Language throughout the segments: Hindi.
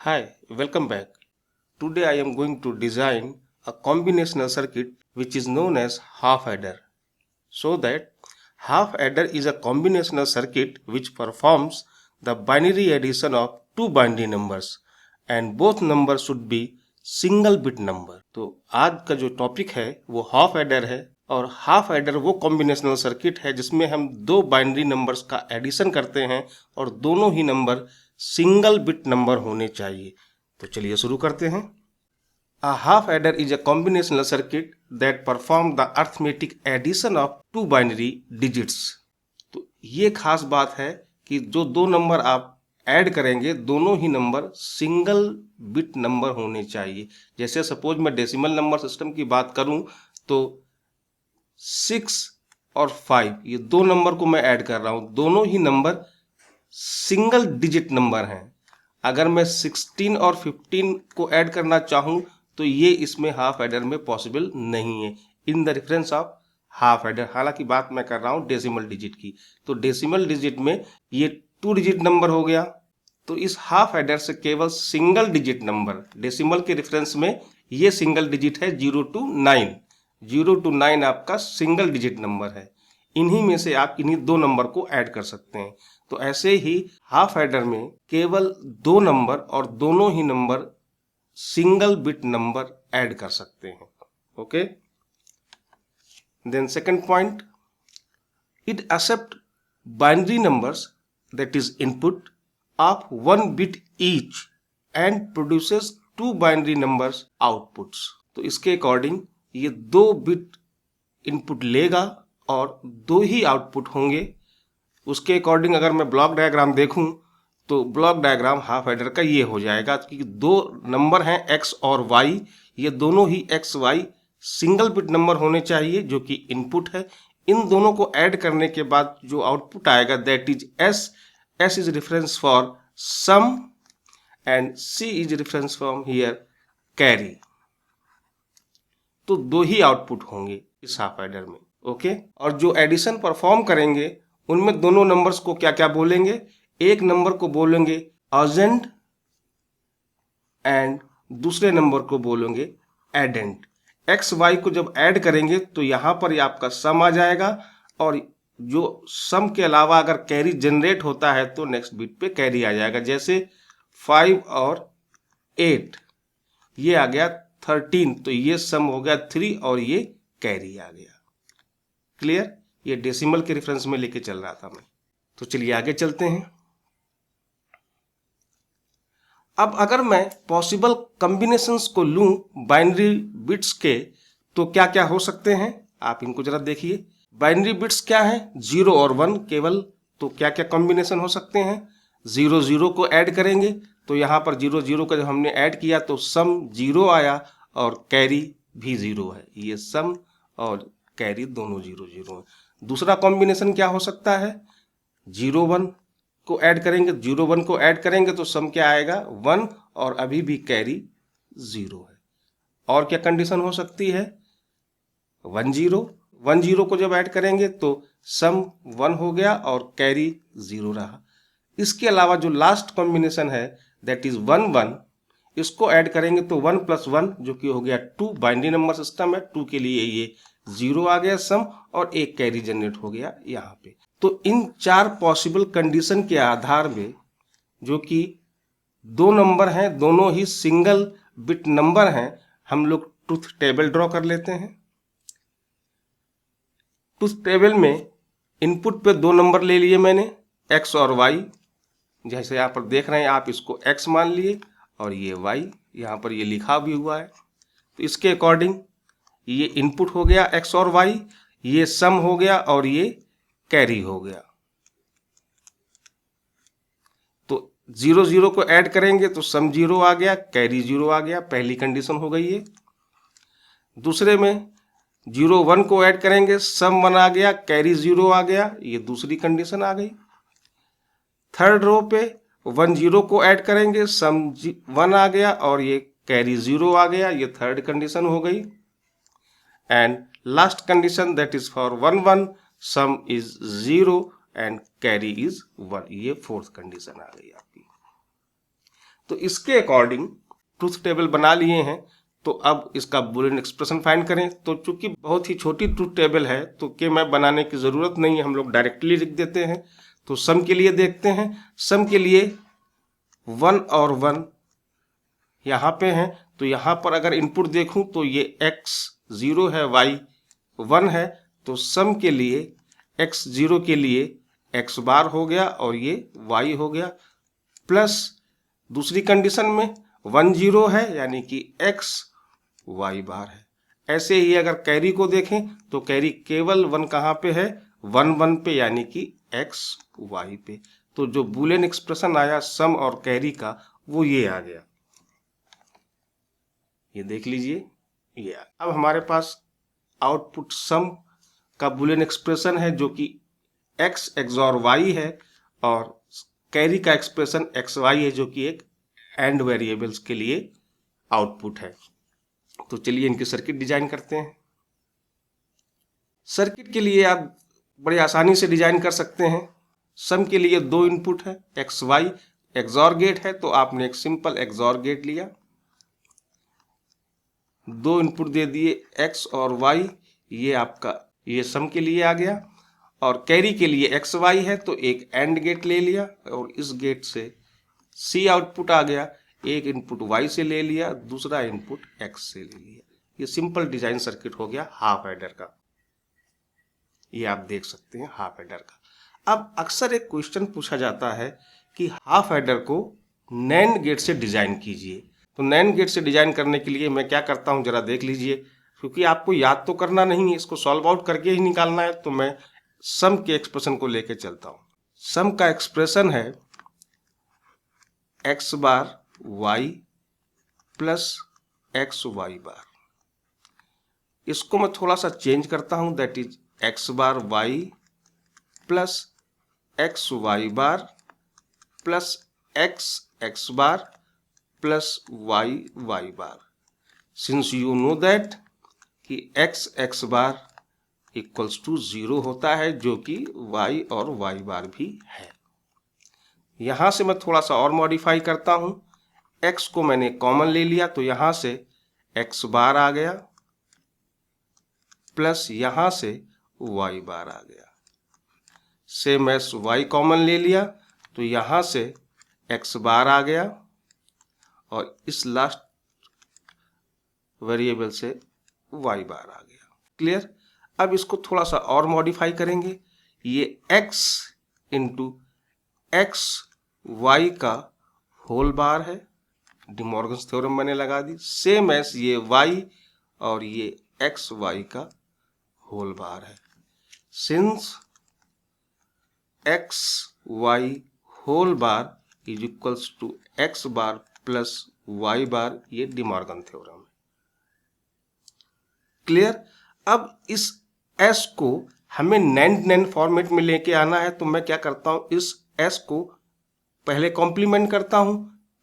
Hi, welcome back. Today I am going to design a combinational circuit which is known as half adder. So that half adder is a combinational circuit which performs the binary addition of two binary numbers and both numbers should be single bit number. तो आज का जो टॉपिक है वो हाफ एडर है और हाफ एडर वो कॉम्बिनेशनल सर्किट है जिसमें हम दो बाइनरी नंबर्स का एडिशन करते हैं और दोनों ही नंबर सिंगल बिट नंबर होने चाहिए। तो चलिए शुरू करते हैं। A half adder is a combinational circuit that perform the arithmetic addition of two binary digits। तो ये खास बात है कि जो दो नंबर आप ऐड करेंगे दोनों ही नंबर सिंगल बिट नंबर होने चाहिए। जैसे सपोज मैं डेसिमल नंबर सिस्टम की बात करूं तो 6 और 5 ये दो नंबर को मैं ऐड कर रहा हूं, दोनों ही नंबर सिंगल डिजिट नंबर हैं। अगर मैं 16 और 15 को ऐड करना चाहूं तो ये इसमें हाफ एडर में पॉसिबल नहीं है in the reference of half adder. हालांकि बात मैं कर रहा हूं डेसिमल डिजिट की। तो डेसिमल डिजिट में ये 2 डिजिट नंबर हो गया, तो इस हाफ एडर से केवल सिंगल डिजिट नंबर डेसिमल के रेफरेंस में ये सिंगल डिजिट है 0 to 9। 0 to 9 आपका सिंगल डिजिट नंबर है। इन्हीं में से आप इन्हीं दो नंबर को ऐड कर सकते हैं। तो ऐसे ही हाफ एडर में केवल दो नंबर और दोनों ही number single bit number add कर सकते हैं। Okay, then second point, it accept binary numbers that is input of 1 bit each and produces two binary numbers outputs। तो इसके अकॉर्डिंग ये 2 बिट इनपुट लेगा और दो ही आउटपुट होंगे। उसके अकॉर्डिंग अगर मैं ब्लॉक डायग्राम देखूं तो ब्लॉक डायग्राम हाफ एडर का ये हो जाएगा कि दो नंबर हैं x और y, ये दोनों ही x y single bit number होने चाहिए जो कि इनपुट है। इन दोनों को ऐड करने के बाद जो आउटपुट आएगा that is s। s is reference for sum and c is reference from here carry. तो दो ही आउटपुट होंगे इस हाफ एडर में। ओके, और जो एडिशन परफॉर्म करेंगे उनमें दोनों नंबर्स को क्या क्या बोलेंगे, एक नंबर को बोलेंगे अजेंट एंड दूसरे नंबर को बोलेंगे एडेंट। एक्स वाई को जब ऐड करेंगे तो यहां पर ये आपका सम आ जाएगा और जो सम के अलावा अगर कैरी जनरेट होता है तो नेक्स्ट बिट पे कैरी आ जाएगा। जैसे 5 और 8 ये आ गया 13, तो ये सम हो गया 3 और ये कैरी आ गया। क्लियर? ये डेसिमल के रेफरेंस में लेके चल रहा था मैं। तो चलिए आगे चलते हैं। अब अगर मैं पॉसिबल कॉम्बिनेशंस को लूं बाइनरी बिट्स के तो क्या क्या हो सकते हैं, आप इनको जरा देखिए। बाइनरी बिट्स क्या है, 0 और 1 केवल। तो क्या क्या कॉम्बिनेशन हो सकते हैं, 0 0 को ऐड करेंगे तो यहाँ पर 0 0 का जब हमने ऐड किया तो सम 0 आया और कैरी भी 0 है। ये सम और कैरी दोनों 0 0 है। दूसरा कॉम्बिनेशन क्या हो सकता है, 0 1 को ऐड करेंगे, 0 1 को ऐड करेंगे तो सम क्या आएगा 1 और अभी भी कैरी 0 है। और क्या कंडीशन हो सकती है, 1 0 को जब ऐड करेंगे तो सम 1 हो गया और कैरी 0 रहा। इसके अलावा जो लास्ट कॉम्बिनेशन है दैट इज 1 1, इसको ऐड करेंगे तो 1 + 1 जो कि हो गया 2। बाइनरी नंबर सिस्टम है, 2 के लिए ये 0 आ गया सम और एक कैरी जनरेट हो गया यहाँ पे। तो इन 4 पॉसिबल कंडीशन के आधार में जो कि दो नंबर हैं दोनों ही सिंगल बिट नंबर हैं, हम लोग ट्रुथ टेबल ड्रॉ कर लेते हैं। ट्रुथ टेबल में इनपुट पे दो नंबर ले लिए मैंने x और y। जैसे यहाँ पर देख रहे हैं आप, इसको x मान लिए और ये y यहाँ पर ये लिखा भी हुआ है। तो इसके अकॉर्डिंग ये इनपुट हो गया x और y, ये सम हो गया और ये कैरी हो गया। तो 0 0 को ऐड करेंगे तो सम 0 आ गया, कैरी 0 आ गया, पहली कंडीशन हो गई है। दूसरे में 0 1 को ऐड करेंगे, सम 1 आ गया, कैरी 0 आ गया, ये दूसरी कंडीशन आ गई। थर्ड रो पे 1 0 को ऐड करेंगे, सम 1 आ गया और ये कैरी 0 आ गया, ये थर्ड कंडीशन हो गई। And last condition that is for 1 1, some is 0 and carry is 1, ये फोर्थ कंडीशन आ गई आपकी। तो इसके अकॉर्डिंग ट्रूथ टेबल बना लिए हैं। तो अब इसका बूलियन एक्सप्रेशन फाइंड करें। तो चूंकि बहुत ही छोटी ट्रूथ टेबल है तो के मैप बनाने की ज़रूरत नहीं है, हम लोग डायरेक्टली लिख देते हैं। तो सम के लिए देखते हैं। सम के लिए 1 और 1 यहाँ पे हैं। तो यहाँ पर अगर इनपुट देखूं तो ये x 0 है, y 1 है। तो सम के लिए x 0 के लिए x बार हो गया और ये y हो गया, प्लस दूसरी कंडीशन में 1 0 है यानी कि x y बार है। ऐसे ही अगर कैरी को देखें तो कैरी केवल 1 कहाँ पे है, 1 1 पे यानी कि x y पे। तो जो बूलियन एक्सप्रेशन आया सम और कैरी का वो ये आ गया, ये देख लीजिए ये। अब हमारे पास आउटपुट सम का बूलियन एक्सप्रेशन है जो कि x XOR y है, और कैरी का एक्सप्रेशन xy है जो कि एक एंड वेरिएबल्स के लिए आउटपुट है। तो चलिए इनकी सर्किट डिजाइन करते हैं। सर्किट के लिए आप बड़ी आसानी से डिजाइन कर सकते हैं। सम के लिए 2 इनपुट है, xy XOR गेट है, तो आपने एक सिंपल XOR गेट लिया, 2 इनपुट दे दिए x और y, ये आपका ये सम के लिए आ गया। और कैरी के लिए xy है तो एक एंड गेट ले लिया और इस गेट से C आउटपुट आ गया, एक इनपुट y से ले लिया, दूसरा इनपुट x से ले लिया। ये सिंपल डिजाइन सर्किट हो गया हाफ एडर का, ये आप देख सकते हैं हाफ एडर का। अब अक्सर एक क्वेश्चन पूछा जाता है कि हाफ एडर को नैंड गेट से डिजाइन कीजिए। तो नैंड गेट से डिजाइन करने के लिए मैं क्या करता हूं जरा देख लीजिए, क्योंकि आपको याद तो करना नहीं है, इसको सॉल्व आउट करके ही निकालना है। तो मैं सम के एक्सप्रेशन को लेके चलता हूं। सम का एक्सप्रेशन है x bar y plus x y bar. इसको मैं थोड़ा सा चेंज करता हूं, that is x bar y plus x y bar plus x bar plus y y bar. Since you know that कि x बार इक्वल्स टू 0 होता है, जो कि y और y बार भी है। यहां से मैं थोड़ा सा और मॉडिफाई करता हूं, x को मैंने कॉमन ले लिया तो यहां से x बार आ गया प्लस यहां से y बार आ गया। सेम एस y कॉमन ले लिया तो यहां से x बार आ गया और इस लास्ट वेरिएबल से y बार आ गया। क्लियर? अब इसको थोड़ा सा और मॉडिफाई करेंगे, ये x इंटू एक्स वाई का होल बार है, डिमॉर्गन्स थ्योरम मैंने लगा दी। सेम एस ये y और ये एक्स वाई का होल बार है। Since x y whole bar is equals to x bar plus y bar, ये डिमॉर्गन थ्योरम है। क्लियर? अब इस s को हमें नैंड फॉर्मेट में लेके आना है, तो मैं क्या करता हूं, इस s को पहले कॉम्प्लीमेंट करता हूं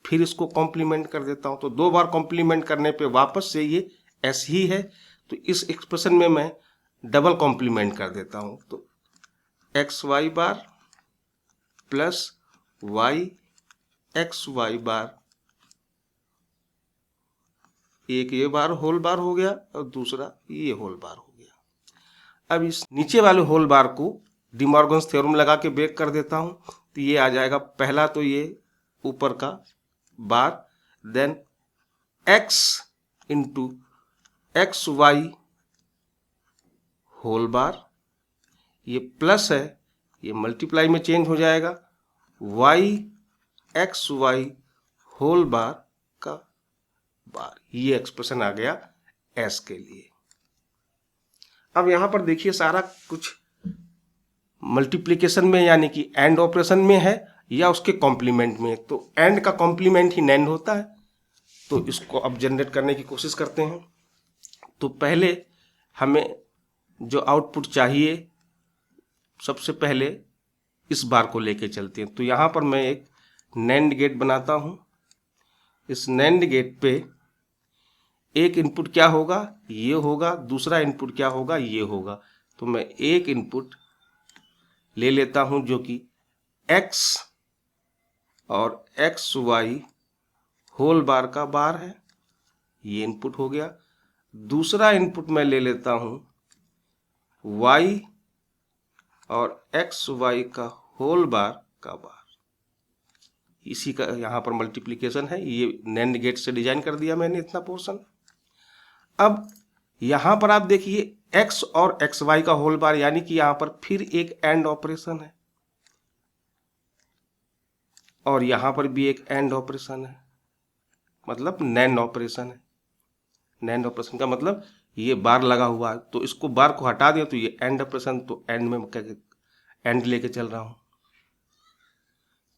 फिर इसको कॉम्प्लीमेंट कर देता हूं। तो 2 बार कॉम्प्लीमेंट करने पे वापस से ये s ही है, तो इस एक्सप्रेशन में मैं डबल कॉम्प्लीमेंट कर देता हूं। तो x y bar plus Y x y बार, एक ये बार होल बार हो गया और दूसरा ये होल बार हो गया। अब इस नीचे वाले होल बार को डिमॉर्गन्स थ्योरम लगा के ब्रेक कर देता हूं, तो ये आ जाएगा पहला तो ये ऊपर का बार, देन x into x y whole bar, ये प्लस है ये मल्टीप्लाई में चेंज हो जाएगा, y x y whole bar का बार। ये एक्सप्रेशन आ गया s के लिए। अब यहां पर देखिए सारा कुछ मल्टीप्लिकेशन में यानी कि एंड ऑपरेशन में है या उसके कॉम्प्लीमेंट में, तो एंड का कॉम्प्लीमेंट ही नैंड होता है। तो इसको अब जनरेट करने की कोशिश करते हैं। तो पहले हमें जो आउटपुट चाहिए, सबसे पहले इस बार को लेके चलते हैं। तो यहां पर मैं एक नैंड गेट बनाता हूं। इस नैंड गेट पे एक इनपुट क्या होगा, ये होगा, दूसरा इनपुट क्या होगा, ये होगा। तो मैं एक इनपुट ले लेता हूं जो कि x और एक्स वाई होल बार का बार है, ये इनपुट हो गया। दूसरा इनपुट मैं ले लेता हूं y और एक्स वाई का होल बार का बार, इसी का यहां पर मल्टीप्लीकेशन है। ये नैंड गेट से डिजाइन कर दिया मैंने इतना पोर्शन। अब यहां पर आप देखिए x और एक्स वाई का होल बार, यानी कि यहां पर फिर एक एंड ऑपरेशन है और यहां पर भी एक एंड ऑपरेशन है, मतलब नैंड ऑपरेशन है। नैंड ऑपरेशन का मतलब ये बार लगा हुआ है, तो इसको बार को हटा दिया तो ये एंड ऑपरेशन, तो एंड में एंड लेके चल रहा हूं।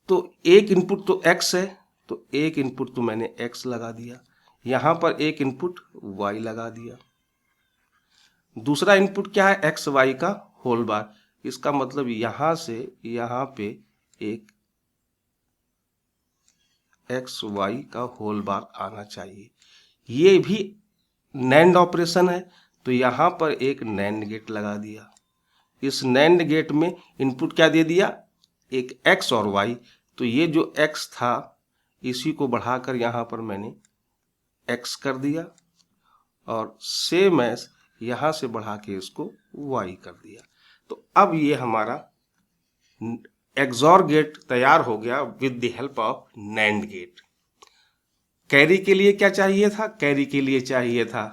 तो एक इनपुट तो x है, तो एक इनपुट तो मैंने x लगा दिया, यहां पर एक इनपुट y लगा दिया। दूसरा इनपुट क्या है, एक्स वाई का होल बार। इसका मतलब यहां से यहां पे एक एक्स वाई का होल बार आना चाहिए। ये भी नैंड ऑपरेशन है, तो यहां पर एक नैंड गेट लगा दिया। इस नैंड गेट में इनपुट क्या दे दिया, एक x और y। तो ये जो x था इसी को बढ़ाकर यहां पर मैंने x कर दिया और सेम एज यहां से बढ़ा के इसको y कर दिया। तो अब ये हमारा एक्सॉर गेट तैयार हो गया with the help of NAND gate. Carry के लिए क्या चाहिए था, कैरी के लिए चाहिए था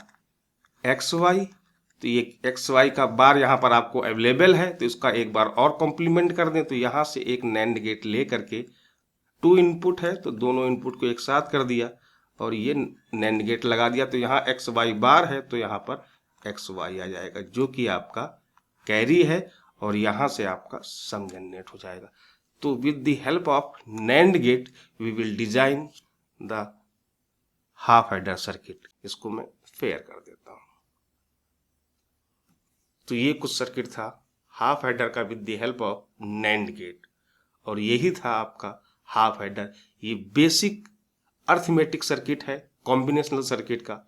एक्स वाई। तो ये एक्स वाई का बार यहाँ पर आपको अवेलेबल है, तो इसका एक बार और कॉम्प्लीमेंट कर दें। तो यहाँ से एक नैंड गेट ले करके, 2 इनपुट है तो दोनों इनपुट को एक साथ कर दिया और ये नैंड गेट लगा दिया। तो यहाँ एक्स वाई बार है तो यहाँ पर एक्स वाई आ जाएगा, जो कि आपका कैरी है, और यहाँ से आपका सम जनरेट हो जाएगा। तो with the help of NAND gate we will design the half adder circuit. इसको मैं फेयर कर देता हूँ। तो ये कुछ सर्किट था हाफ एडर का with the help of NAND gate, और यही था आपका हाफ एडर। ये बेसिक अर्थमेटिक सर्किट है, कॉम्बिनेशनल सर्किट का।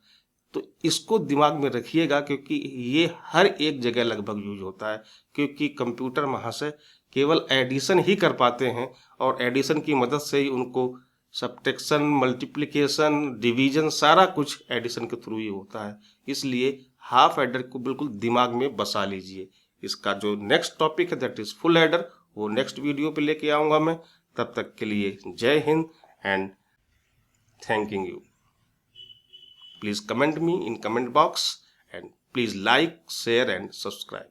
तो इसको दिमाग में रखिएगा, क्योंकि ये हर एक जगह लगभग यूज होता है, क्योंकि कंप्यूटर महाशय केवल एडिशन ही कर पाते हैं और एडिशन की मदद से ही उनको सब्ट्रैक्शन, मल्टीप्लिकेशन, डिवीजन सारा कुछ एडिशन के थ्रू ही होता है। इसलिए हाफ एडर को बिल्कुल दिमाग में बसा लीजिए। इसका जो नेक्स्ट टॉपिक है दैट इज फुल एडर, वो नेक्स्ट वीडियो पे लेके आऊंगा मैं। तब तक के लिए जय Hind and thanking you. Please comment me in comment box and please like, share and subscribe.